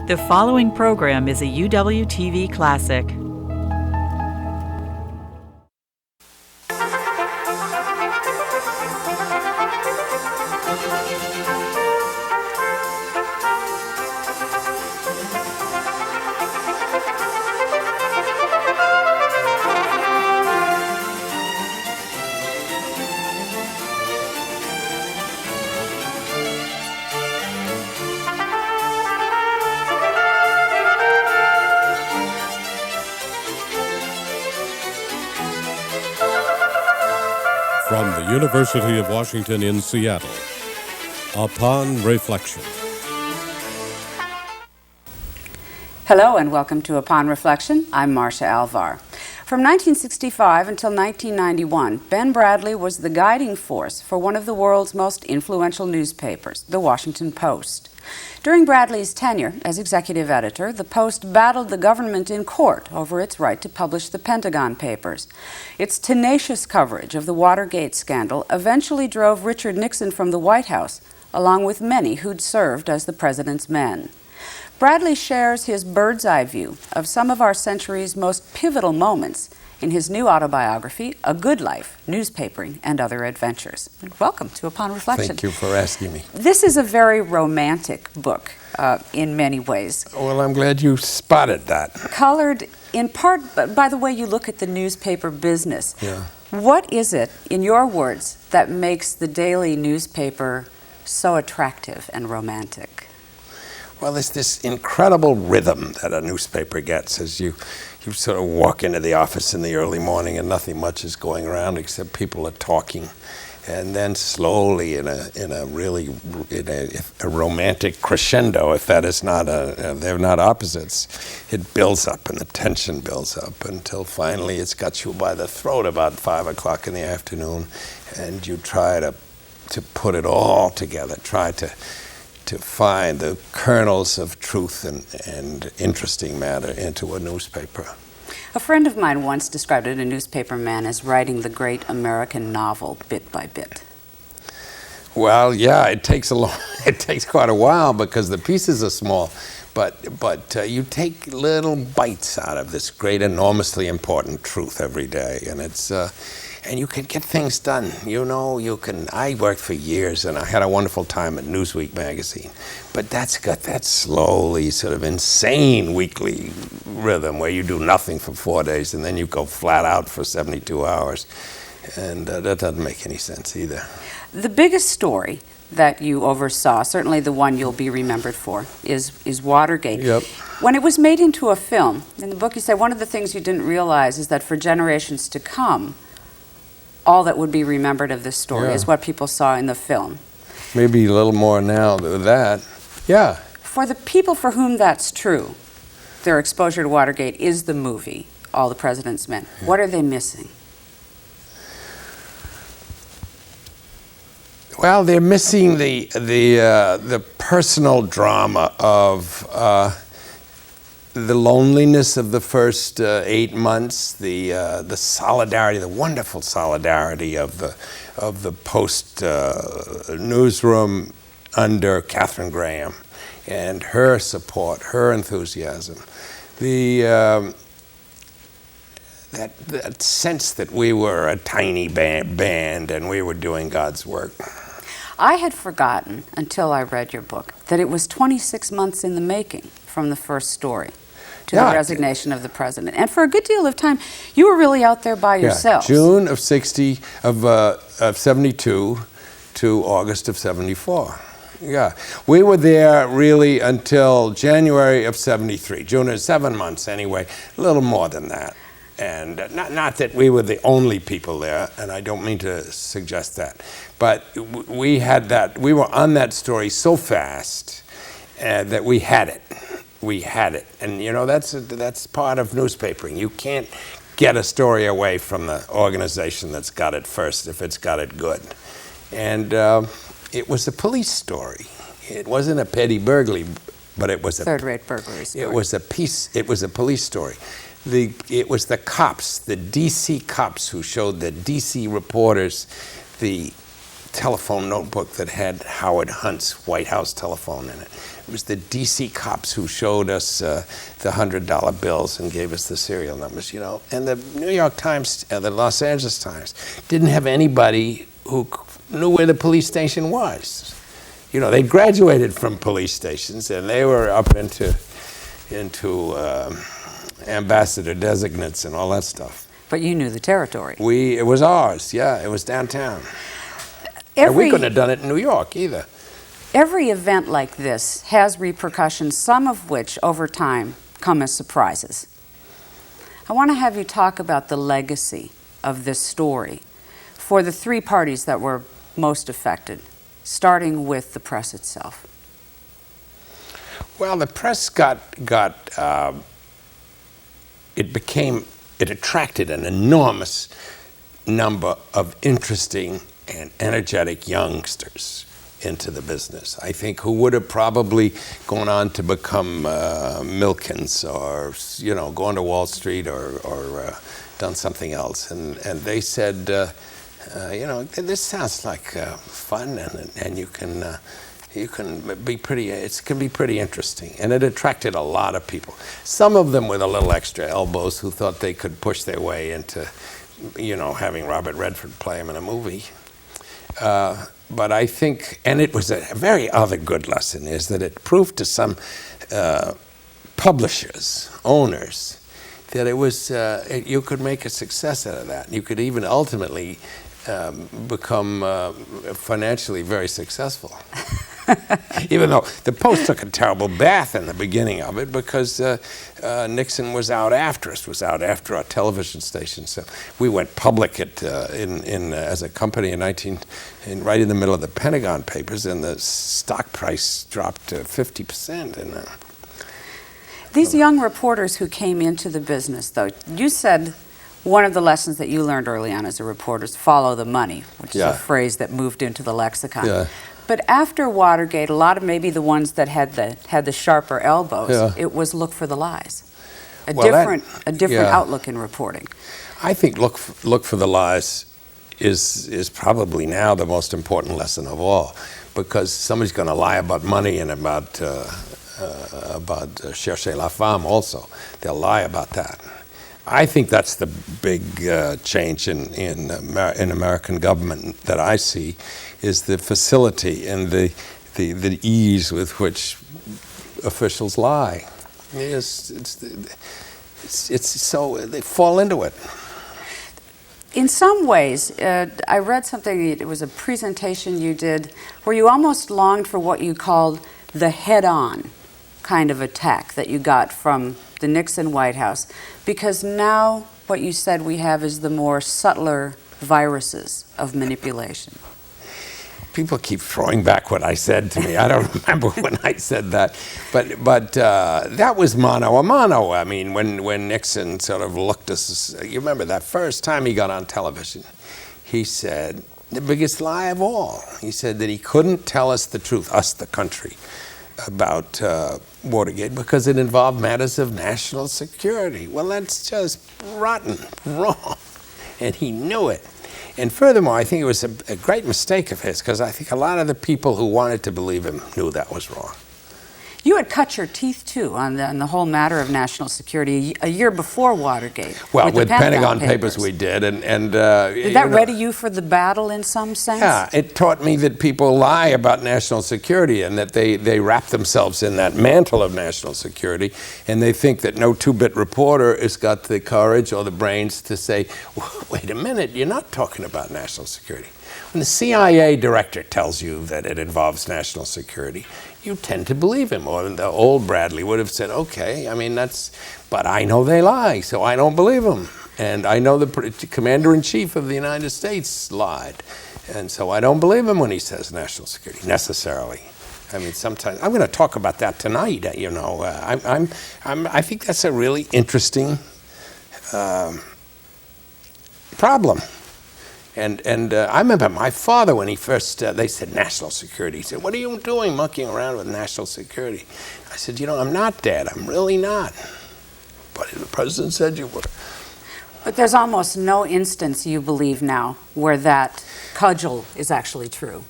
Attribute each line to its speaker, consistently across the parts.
Speaker 1: The following program is a UWTV classic.
Speaker 2: From the University of Washington in Seattle, Upon Reflection.
Speaker 3: Hello and welcome to Upon Reflection. I'm Marcia Alvar. From 1965 until 1991, Ben Bradlee was the guiding force for one of the world's most influential newspapers, The Washington Post. During Bradlee's tenure as executive editor, the Post battled the government in court over its right to publish the Pentagon Papers. Its tenacious coverage of the Watergate scandal eventually drove Richard Nixon from the White House, along with many who'd served as the president's men. Bradlee shares his bird's-eye view of some of our century's most pivotal moments in his new autobiography, A Good Life, Newspapering and Other Adventures. Welcome to Upon Reflection.
Speaker 4: Thank you for asking me.
Speaker 3: This is a very romantic book in many ways.
Speaker 4: Well, I'm glad you spotted that.
Speaker 3: Colored in part by the way you look at the newspaper business.
Speaker 4: Yeah.
Speaker 3: What is it, in your words, that makes the daily newspaper so attractive and romantic?
Speaker 4: Well, there's this incredible rhythm that a newspaper gets as you sort of walk into the office in the early morning and nothing much is going around except people are talking. And then slowly in a romantic crescendo, if that is not they're not opposites, it builds up and the tension builds up until finally it's got you by the throat about 5 o'clock in the afternoon, and you try to put it all together, try to find the kernels of truth and interesting matter into a newspaper.
Speaker 3: A friend of mine once described a newspaper man as writing the great American novel bit by bit.
Speaker 4: Well, yeah, it takes quite a while because the pieces are small, but you take little bites out of this great, enormously important truth every day, and it's and you can get things done. I worked for years and I had a wonderful time at Newsweek magazine, but that's got that slowly sort of insane weekly rhythm where you do nothing for 4 days and then you go flat out for 72 hours. And that doesn't make any sense either.
Speaker 3: The biggest story that you oversaw, certainly the one you'll be remembered for, is Watergate.
Speaker 4: Yep.
Speaker 3: When it was made into a film, in the book you say one of the things you didn't realize is that for generations to come, all that would be remembered of this story is what people saw in the film.
Speaker 4: Maybe a little more now than that. Yeah.
Speaker 3: For the people for whom that's true, their exposure to Watergate is the movie, All the President's Men. What are they missing?
Speaker 4: Well, they're missing the personal drama of the loneliness of the first 8 months, the solidarity, the wonderful solidarity of the Post newsroom under Katharine Graham, and her support, her enthusiasm, that sense that we were a tiny band and we were doing God's work.
Speaker 3: I had forgotten, until I read your book, that it was 26 months in the making from the first story to the resignation of the president. And for a good deal of time, you were really out there by yourself.
Speaker 4: June of 72 to August of 74. Yeah, we were there really until January of 73. June is 7 months anyway, a little more than that. And not that we were the only people there, and I don't mean to suggest that, but we were on that story so fast that we had it. We had it, and that's part of newspapering. You can't get a story away from the organization that's got it first if it's got it good. And it was a police story. It wasn't a petty burglary, but it was a
Speaker 3: third-rate burglary story.
Speaker 4: It was a police story. It was the cops, the DC cops, who showed the DC reporters the telephone notebook that had Howard Hunt's White House telephone in it. was the D.C. cops who showed us the $100 bills and gave us the serial numbers, And the New York Times, the Los Angeles Times, didn't have anybody who knew where the police station was. They graduated from police stations, and they were up into ambassador designates and all that stuff.
Speaker 3: But you knew the territory.
Speaker 4: It was ours, yeah. It was downtown. And we couldn't have done it in New York either.
Speaker 3: Every event like this has repercussions, some of which over time come as surprises. I want to have you talk about the legacy of this story for the three parties that were most affected, starting with the press itself.
Speaker 4: Well, the press it attracted an enormous number of interesting and energetic youngsters into the business, I think, who would have probably gone on to become Milkins or, gone to Wall Street or done something else. And they said, this sounds like fun, and you can be pretty, it can be pretty interesting. And it attracted a lot of people. Some of them with a little extra elbows who thought they could push their way into, having Robert Redford play him in a movie. But I think, and it was a very other good lesson, is that it proved to some publishers, owners, that it was, you could make a success out of that. You could even ultimately become financially very successful. Even though the Post took a terrible bath in the beginning of it because Nixon was out after us, was out after our television station. So we went public as a company right in the middle of the Pentagon Papers, and the stock price dropped to 50%.
Speaker 3: These young reporters who came into the business, though, you said one of the lessons that you learned early on as a reporter is follow the money, which is a phrase that moved into the lexicon. Yeah. But after Watergate, a lot of maybe the ones that had the sharper elbows, it was look for the lies. A different outlook in reporting.
Speaker 4: I think look for the lies is probably now the most important lesson of all, because somebody's going to lie about money and about chercher la femme also. They'll lie about that. I think that's the big change in American government that I see, is the facility and the ease with which officials lie. It's so they fall into it.
Speaker 3: In some ways, I read something, it was a presentation you did, where you almost longed for what you called the head-on kind of attack that you got from the Nixon White House, because now what you said we have is the more subtler viruses of manipulation.
Speaker 4: People keep throwing back what I said to me. I don't remember when I said that, but that was mano a mano. I mean, when Nixon sort of looked us, you remember that first time he got on television, he said the biggest lie of all. He said that he couldn't tell us the truth, us, the country, about Watergate because it involved matters of national security. Well, that's just rotten wrong, and he knew it. And furthermore, I think it was a great mistake of his, because I think a lot of the people who wanted to believe him knew that was wrong.
Speaker 3: You had cut your teeth, too, on the whole matter of national security a year before Watergate.
Speaker 4: Well, with Pentagon Papers we did. And
Speaker 3: did that ready you for the battle in some sense?
Speaker 4: Yeah, it taught me that people lie about national security, and that they wrap themselves in that mantle of national security, and they think that no two-bit reporter has got the courage or the brains to say, wait a minute, you're not talking about national security. When the CIA director tells you that it involves national security, you tend to believe him. Or the old Bradlee would have said, okay, I mean, but I know they lie, so I don't believe them. And I know the commander-in-chief of the United States lied. And so I don't believe him when he says national security, necessarily. I mean, sometimes, I'm going to talk about that tonight, I think that's a really interesting problem. And I remember my father, when he first, they said national security. He said, what are you doing monkeying around with national security? I said, I'm not, Dad. I'm really not. But the president said you were.
Speaker 3: But there's almost no instance, you believe now, where that cudgel is actually true.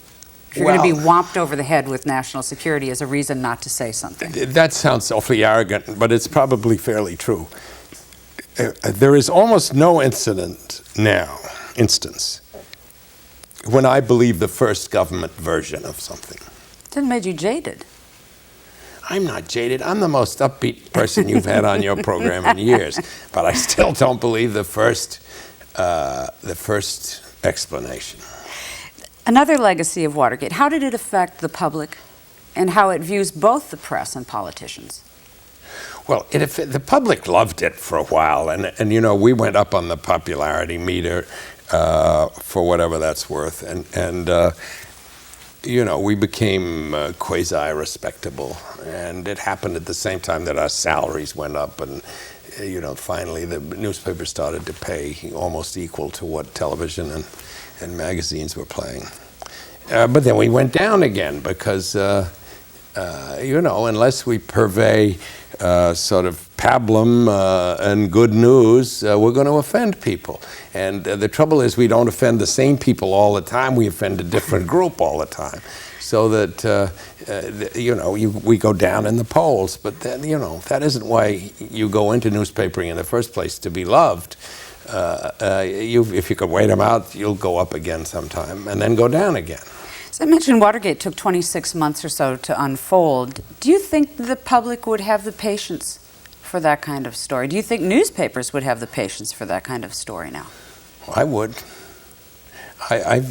Speaker 3: If you're going to be whomped over the head with national security as a reason not to say something.
Speaker 4: That sounds awfully arrogant, but it's probably fairly true. There is almost no instance when I believe the first government version of something.
Speaker 3: It made you jaded.
Speaker 4: I'm not jaded. I'm the most upbeat person you've had on your program in years, but I still don't believe the first explanation.
Speaker 3: Another legacy of Watergate, how did it affect the public and how it views both the press and politicians?
Speaker 4: Well, the public loved it for a while, and you know, we went up on the popularity meter for whatever that's worth, and you know, we became quasi-respectable, and it happened at the same time that our salaries went up, and you know, finally the newspaper started to pay almost equal to what television and magazines were paying. But then we went down again because, you know, unless we purvey sort of pablum and good news, we're going to offend people. And the trouble is we don't offend the same people all the time. We offend a different group all the time. So that, you know, we go down in the polls. But, then, you know, that isn't why you go into newspapering in the first place, to be loved. If you could wait them out, you'll go up again sometime and then go down again.
Speaker 3: So I mentioned Watergate took 26 months or so to unfold. Do you think the public would have the patience for that kind of story? Do you think newspapers would have the patience for that kind of story now?
Speaker 4: I would. I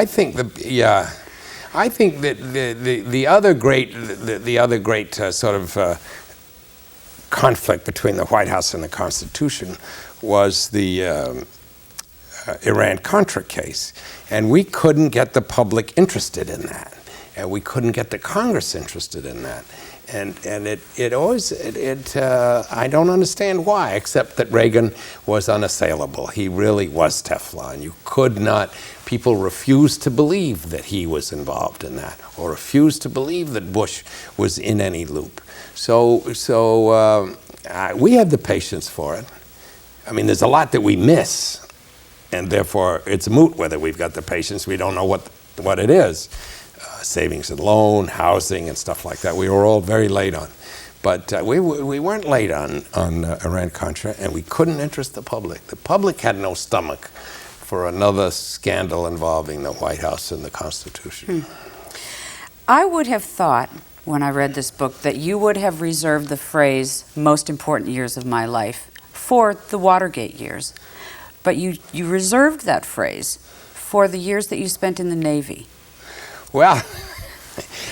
Speaker 4: think I think that the other great sort of conflict between the White House and the Constitution was the Iran-Contra case, and we couldn't get the public interested in that, and we couldn't get the Congress interested in that, and it always I don't understand why, except that Reagan was unassailable. He really was Teflon. You could not. People refused to believe that he was involved in that, or refused to believe that Bush was in any loop. So we have the patience for it. I mean, there's a lot that we miss, and therefore it's moot whether we've got the patience. We don't know what it is. Savings and loan, housing, and stuff like that. We were all very late on. But we weren't late on Iran-Contra, and we couldn't interest the public. The public had no stomach for another scandal involving the White House and the Constitution.
Speaker 3: I would have thought, when I read this book, that you would have reserved the phrase, most important years of my life, for the Watergate years. But you reserved that phrase for the years that you spent in the Navy.
Speaker 4: Well,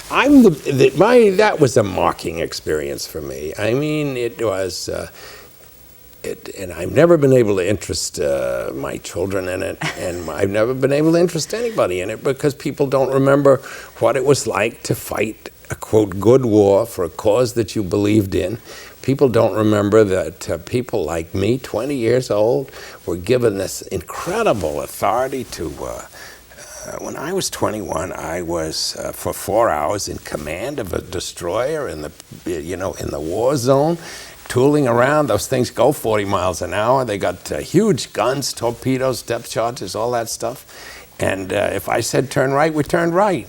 Speaker 4: that was a mocking experience for me. I mean, it was, and I've never been able to interest my children in it, and I've never been able to interest anybody in it because people don't remember what it was like to fight a, quote, good war for a cause that you believed in. People don't remember that people like me, 20 years old, were given this incredible authority to when I was 21, I was for 4 hours in command of a destroyer in the war zone, tooling around. Those things go 40 miles an hour. They got huge guns, torpedoes, depth charges, all that stuff. And if I said turn right, we turned right.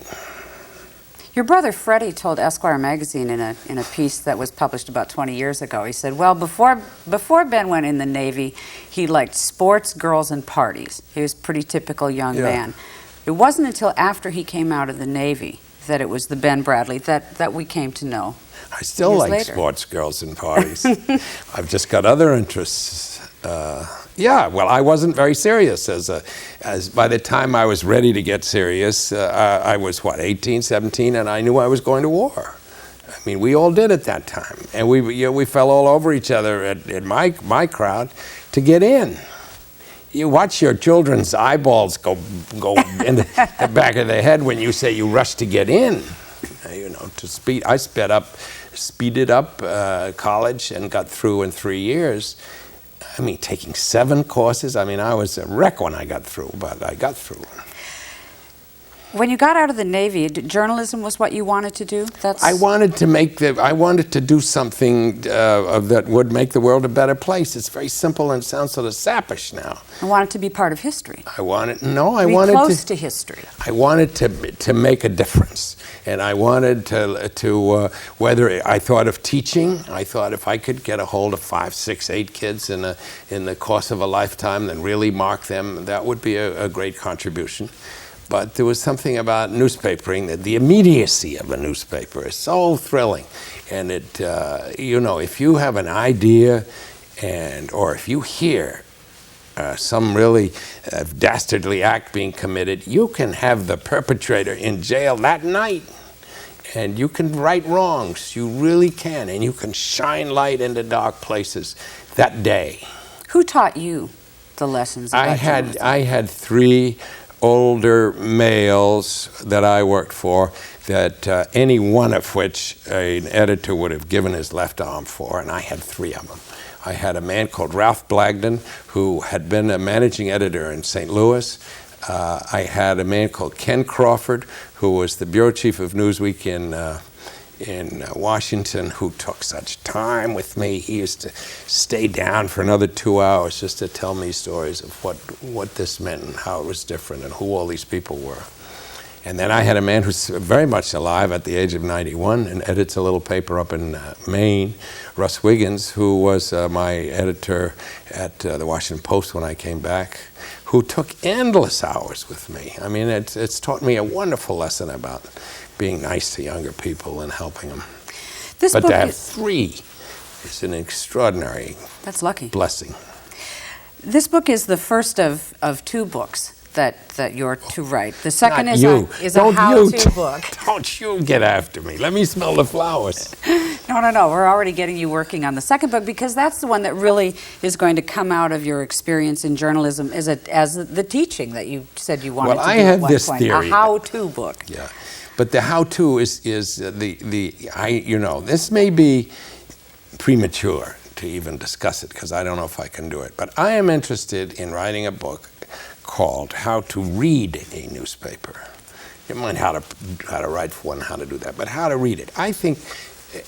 Speaker 3: Your brother Freddie told Esquire magazine in a piece that was published about 20 years ago, he said, well, before Ben went in the Navy, he liked sports, girls, and parties. He was a pretty typical young man. It wasn't until after he came out of the Navy that it was the Ben Bradlee that we came to know.
Speaker 4: I still like sports, girls, and parties. I've just got other interests. Well, I wasn't very serious. As by the time I was ready to get serious, I was, 18, 17, and I knew I was going to war. I mean, we all did at that time. And we fell all over each other at my crowd to get in. You watch your children's eyeballs go in the back of their head when you say you rush to get in. I speeded up college and got through in 3 years. I mean, taking 7 courses. I mean, I was a wreck when I got through, but I got through.
Speaker 3: When you got out of the Navy, journalism was what you wanted to do?
Speaker 4: I wanted to do something that would make the world a better place. It's very simple and sounds sort of sappish now.
Speaker 3: I wanted to be part of history.
Speaker 4: I wanted
Speaker 3: close to history.
Speaker 4: I wanted to make a difference, and I wanted to whether I thought of teaching. I thought if I could get a hold of 5, 6, 8 kids in the course of a lifetime and really mark them, that would be a great contribution. But there was something about newspapering, that the immediacy of a newspaper is so thrilling. And it, if you have an idea or if you hear some really dastardly act being committed, you can have the perpetrator in jail that night. And you can right wrongs, you really can. And you can shine light into dark places that day.
Speaker 3: Who taught you the lessons about journalism?
Speaker 4: I had 3 older males that I worked for, that any one of which an editor would have given his left arm for, and I had 3 of them. I had a man called Ralph Blagden, who had been a managing editor in St. Louis. I had a man called Ken Crawford, who was the bureau chief of Newsweek in Washington, who took such time with me. He used to stay down for another 2 hours just to tell me stories of what this meant and how it was different and who all these people were. And then I had a man who's very much alive at the age of 91 and edits a little paper up in Maine, Russ Wiggins, who was my editor at the Washington Post when I came back, who took endless hours with me. I mean, it's taught me a wonderful lesson about being nice to younger people and helping them. But to have 3 is an extraordinary blessing.
Speaker 3: This book is the first of 2 books that you're to write. The second is a how-to book.
Speaker 4: Don't you get after me. Let me smell the flowers.
Speaker 3: No. We're already getting you working on the second book, because that's the one that really is going to come out of your experience in journalism as the teaching that you said you wanted to do.
Speaker 4: Well, I have this theory.
Speaker 3: A how-to book.
Speaker 4: Yeah. But the how-to is this may be premature to even discuss it, because I don't know if I can do it. But I am interested in writing a book called How to Read a Newspaper. Never mind how to write for one, how to do that, but how to read it. I think,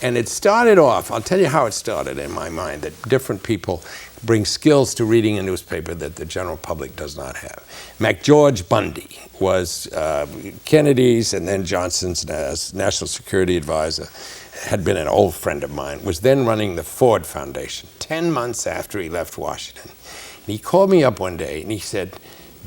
Speaker 4: and it started off, I'll tell you how it started in my mind, that different people bring skills to reading a newspaper that the general public does not have. McGeorge Bundy was Kennedy's and then Johnson's national security advisor, had been an old friend of mine, was then running the Ford Foundation 10 months after he left Washington. And he called me up one day and he said,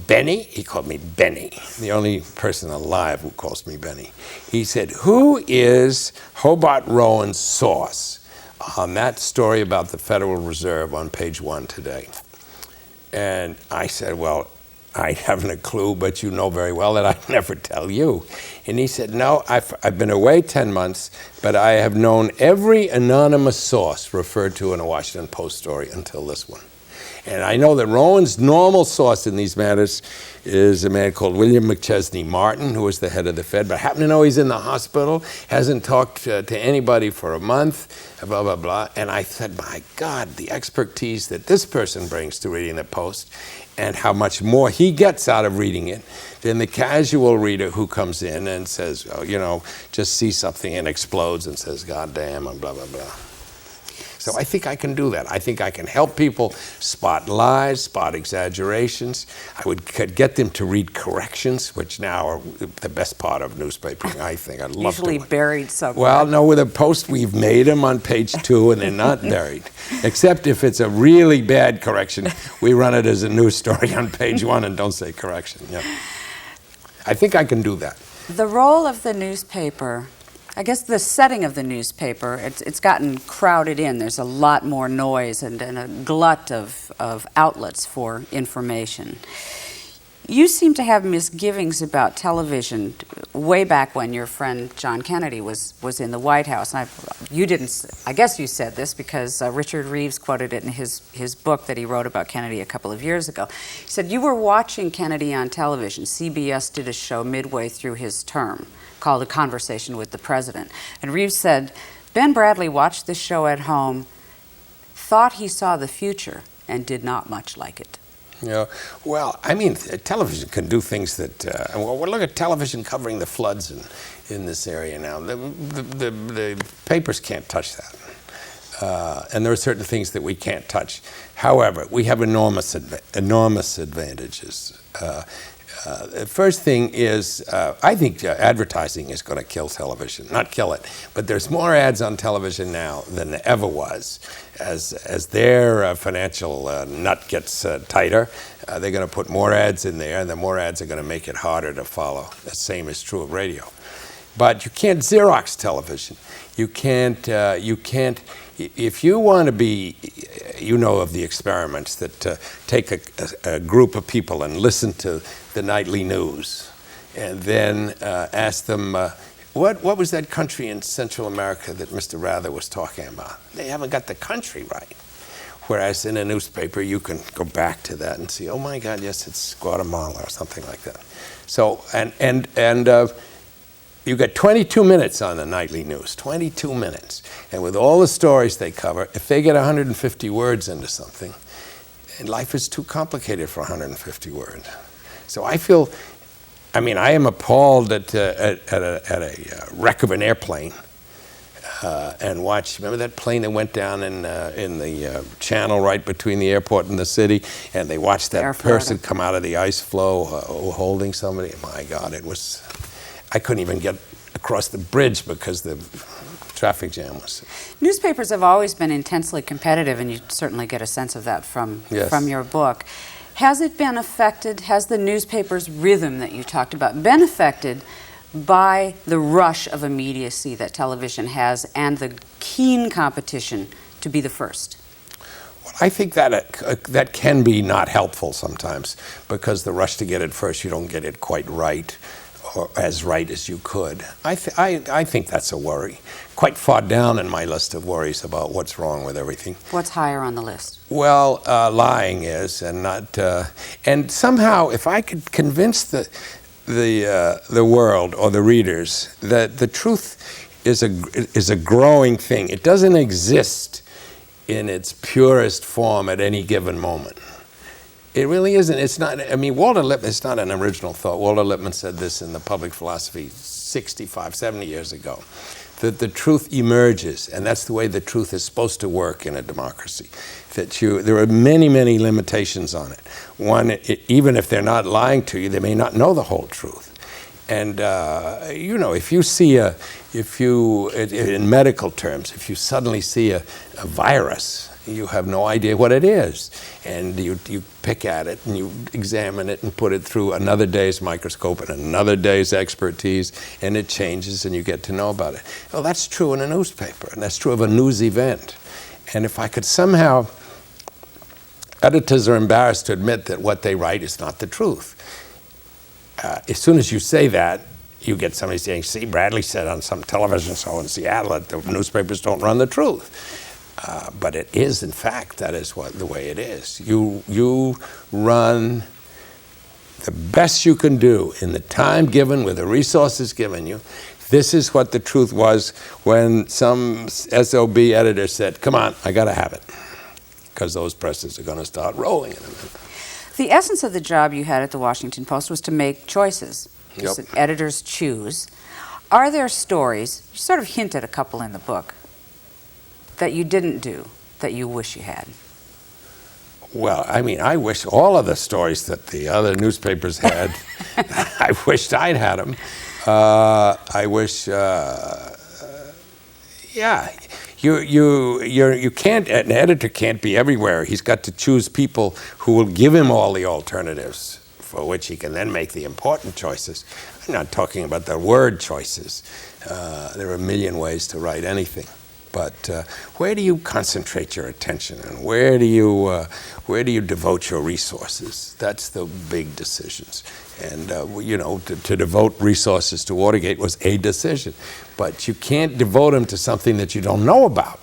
Speaker 4: Benny, he called me Benny, the only person alive who calls me Benny. He said, who is Hobart Rowan's source on that story about the Federal Reserve on page 1 today? And I said, well, I haven't a clue, but you know very well that I'd never tell you. And he said, no, I've been away 10 months, but I have known every anonymous source referred to in a Washington Post story until this one. And I know that Rowan's normal source in these matters is a man called William McChesney Martin, who was the head of the Fed, but I happen to know he's in the hospital, hasn't talked to anybody for a month, blah, blah, blah. And I said, my God, the expertise that this person brings to reading the Post and how much more he gets out of reading it than the casual reader who comes in and says, oh, just sees something and explodes and says, God damn, and blah, blah, blah. So I think I can do that. I think I can help people spot lies, spot exaggerations. I could get them to read corrections, which now are the best part of newspapering, I think. I'd love
Speaker 3: Usually
Speaker 4: to.
Speaker 3: buried somewhere.
Speaker 4: Well, no, with a Post, we've made them on page 2, and they're not buried. Except if it's a really bad correction, we run it as a news story on page 1 and don't say correction. Yeah. I think I can do that.
Speaker 3: The role of the newspaper, I guess the setting of the newspaper, it's gotten crowded in. There's a lot more noise and a glut of outlets for information. You seem to have misgivings about television way back when your friend John Kennedy was in the White House. And I guess you said this because Richard Reeves quoted it in his book that he wrote about Kennedy a couple of years ago. He said, you were watching Kennedy on television. CBS did a show midway through his term called A Conversation with the President. And Reeves said, Ben Bradlee watched this show at home, thought he saw the future, and did not much like it.
Speaker 4: You know, well, I mean, television can do things that. Well, look at television covering the floods in this area now. The papers can't touch that, and there are certain things that we can't touch. However, we have enormous advantages. The first thing is, I think advertising is going to kill television. Not kill it, but there's more ads on television now than there ever was. As their financial nut gets tighter, they're going to put more ads in there, and the more ads are going to make it harder to follow. The same is true of radio. But you can't Xerox television. You can't, if you want to be, you know of the experiments that take a group of people and listen to the nightly news and then ask them, what was that country in Central America that Mr. Rather was talking about? They haven't got the country right. Whereas in a newspaper, you can go back to that and see, oh my God, yes, it's Guatemala or something like that. So, you got 22 minutes on the nightly news, 22 minutes. And with all the stories they cover, if they get 150 words into something, and life is too complicated for 150 words. So I feel, I mean, I am appalled at a wreck of an airplane and watch, remember that plane that went down in the channel right between the airport and the city, and they watched that person come out of the ice floe holding somebody? My God, it was... I couldn't even get across the bridge because the traffic jam was...
Speaker 3: Newspapers have always been intensely competitive, and you certainly get a sense of that from your book. Has it been affected, has the newspaper's rhythm that you talked about been affected by the rush of immediacy that television has and the keen competition to be the first?
Speaker 4: Well, I think that can be not helpful sometimes, because the rush to get it first, you don't get it quite right, or as right as you could. I think that's a worry. Quite far down in my list of worries about what's wrong with everything.
Speaker 3: What's higher on the list?
Speaker 4: Well, lying is, and not. And somehow, if I could convince the world or the readers that the truth is a growing thing. It doesn't exist in its purest form at any given moment. It really isn't. It's not. I mean, Walter Lippmann, it's not an original thought. Walter Lippmann said this in the Public Philosophy 65, 70 years ago, that the truth emerges, and that's the way the truth is supposed to work in a democracy. That there are many, many limitations on it. One, even if they're not lying to you, they may not know the whole truth. And, you know, if you, in medical terms, if you suddenly see a virus, you have no idea what it is. And you pick at it and you examine it and put it through another day's microscope and another day's expertise, and it changes and you get to know about it. Well, that's true in a newspaper, and that's true of a news event. And if I could somehow, editors are embarrassed to admit that what they write is not the truth. As soon as you say that, you get somebody saying, see, Bradlee said on some television show in Seattle that the newspapers don't run the truth. But it is, in fact, that is the way it is. You run the best you can do in the time given with the resources given you. This is what the truth was when some SOB editor said, come on, I got to have it, because those presses are going to start rolling in a minute.
Speaker 3: The essence of the job you had at the Washington Post was to make choices.
Speaker 4: Yep.
Speaker 3: Editors choose. Are there stories, you sort of hint at a couple in the book, that you didn't do, that you wish you had?
Speaker 4: Well, I mean, I wish all of the stories that the other newspapers had, I wished I'd had them. I wish, yeah, you can't, an editor can't be everywhere. He's got to choose people who will give him all the alternatives for which he can then make the important choices. I'm not talking about the word choices. There are a million ways to write anything. But where do you concentrate your attention, and where do you devote your resources? That's the big decisions. And you know, to devote resources to Watergate was a decision, but you can't devote them to something that you don't know about.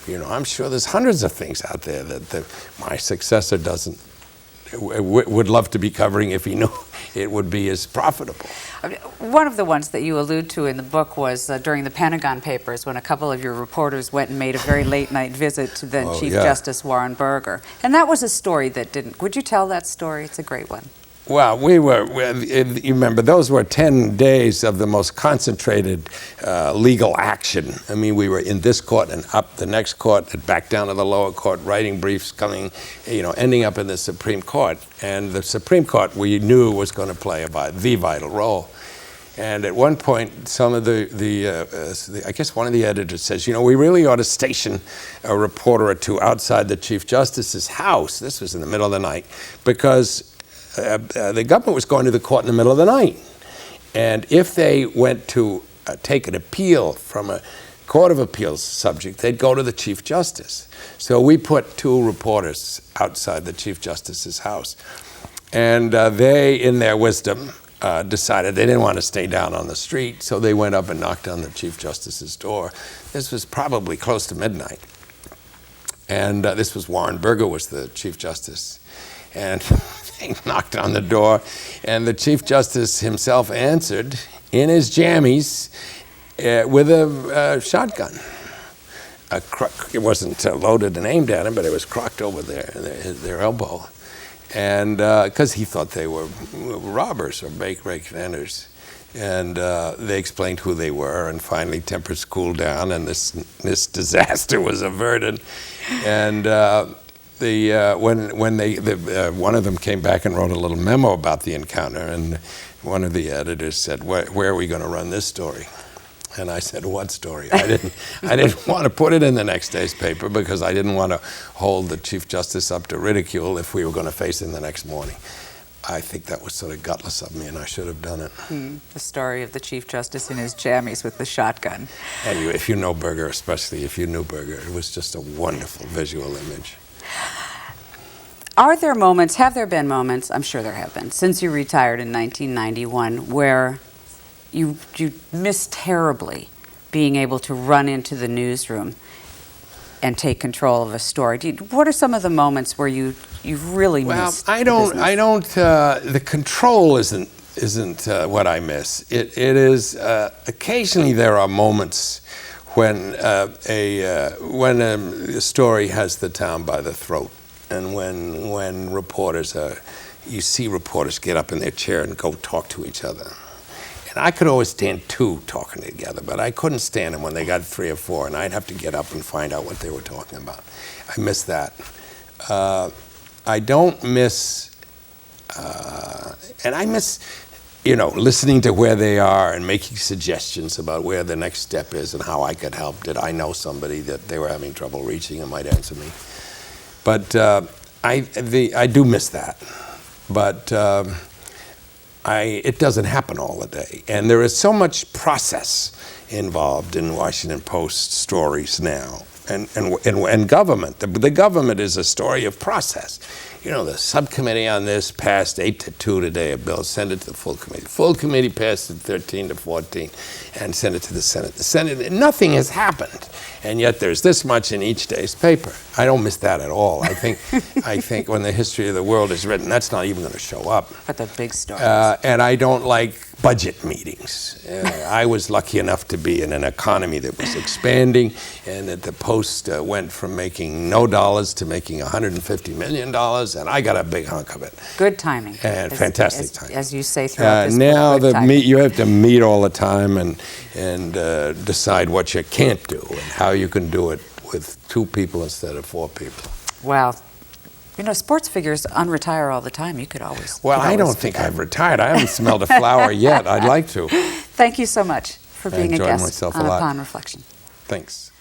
Speaker 4: You know, I'm sure there's hundreds of things out there that my successor would love to be covering if he it would be as profitable.
Speaker 3: One of the ones that you allude to in the book was during the Pentagon Papers, when a couple of your reporters went and made a very late-night visit to then Chief Justice Warren Burger. And that was a story that didn't... Would you tell that story? It's a great one.
Speaker 4: Well, you remember, those were 10 days of the most concentrated legal action. I mean, we were in this court and up the next court and back down to the lower court, writing briefs, coming, ending up in the Supreme Court. And the Supreme Court, we knew, was going to play the vital role. And at one point, some of I guess one of the editors says, we really ought to station a reporter or two outside the Chief Justice's house. This was in the middle of the night, because the government was going to the court in the middle of the night. And if they went to take an appeal from a Court of Appeals subject, they'd go to the Chief Justice. So we put 2 reporters outside the Chief Justice's house. And they, in their wisdom, decided they didn't want to stay down on the street, so they went up and knocked on the Chief Justice's door. This was probably close to midnight. And this was Warren Burger was the Chief Justice. And they knocked on the door, and the Chief Justice himself answered in his jammies with a shotgun. It wasn't loaded and aimed at him, but it was cocked over their elbow. And because he thought they were robbers or bank enters. And they explained who they were, and finally tempers cooled down, and this disaster was averted. And one of them came back and wrote a little memo about the encounter, and one of the editors said, "Where are we going to run this story?" And I said, "What story?" I didn't want to put it in the next day's paper, because I didn't want to hold the Chief Justice up to ridicule if we were going to face him the next morning. I think that was sort of gutless of me, and I should have done it.
Speaker 3: The story of the Chief Justice in his jammies with the shotgun.
Speaker 4: Anyway, if you know Burger, especially if you knew Burger, it was just a wonderful visual image.
Speaker 3: Are there moments, have there been moments, I'm sure there have been, since you retired in 1991, where you miss terribly being able to run into the newsroom and take control of a story? What are some of the moments where you've really missed?
Speaker 4: Well, I don't. The control isn't what I miss. It is occasionally there are moments when a story has the town by the throat, and when reporters you see reporters get up in their chair and go talk to each other. I could always stand 2 talking together, but I couldn't stand them when they got 3 or 4, and I'd have to get up and find out what they were talking about. I miss that. I don't miss, and I miss, listening to where they are and making suggestions about where the next step is and how I could help. Did I know somebody that they were having trouble reaching and might answer me? But I do miss that. But it doesn't happen all the day. And there is so much process involved in Washington Post stories now. And government. The government is a story of process. The subcommittee on this passed 8-2 today a bill, send it to the full committee. Full committee passed it 13-14 and sent it to the Senate. The Senate, nothing has happened. And yet there's this much in each day's paper. I don't miss that at all. I think when the history of the world is written, that's not even going to show up.
Speaker 3: But the big stories.
Speaker 4: And I don't like budget meetings. I was lucky enough to be in an economy that was expanding, and that the Post went from making no dollars to making $150 million, and I got a big hunk of it.
Speaker 3: Good timing.
Speaker 4: And fantastic timing.
Speaker 3: As you say throughout this
Speaker 4: now
Speaker 3: book,
Speaker 4: you have to meet all the time and decide what you can't do and how you can do it with 2 people instead of 4 people.
Speaker 3: Well, sports figures unretire all the time. You could always.
Speaker 4: Well, I don't think I've retired. I haven't smelled a flower yet. I'd like to.
Speaker 3: Thank you so much for being a guest
Speaker 4: myself
Speaker 3: on
Speaker 4: a lot.
Speaker 3: Upon Reflection.
Speaker 4: Thanks.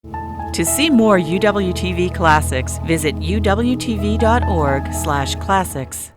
Speaker 1: To see more UWTV classics, visit uwtv.org/classics.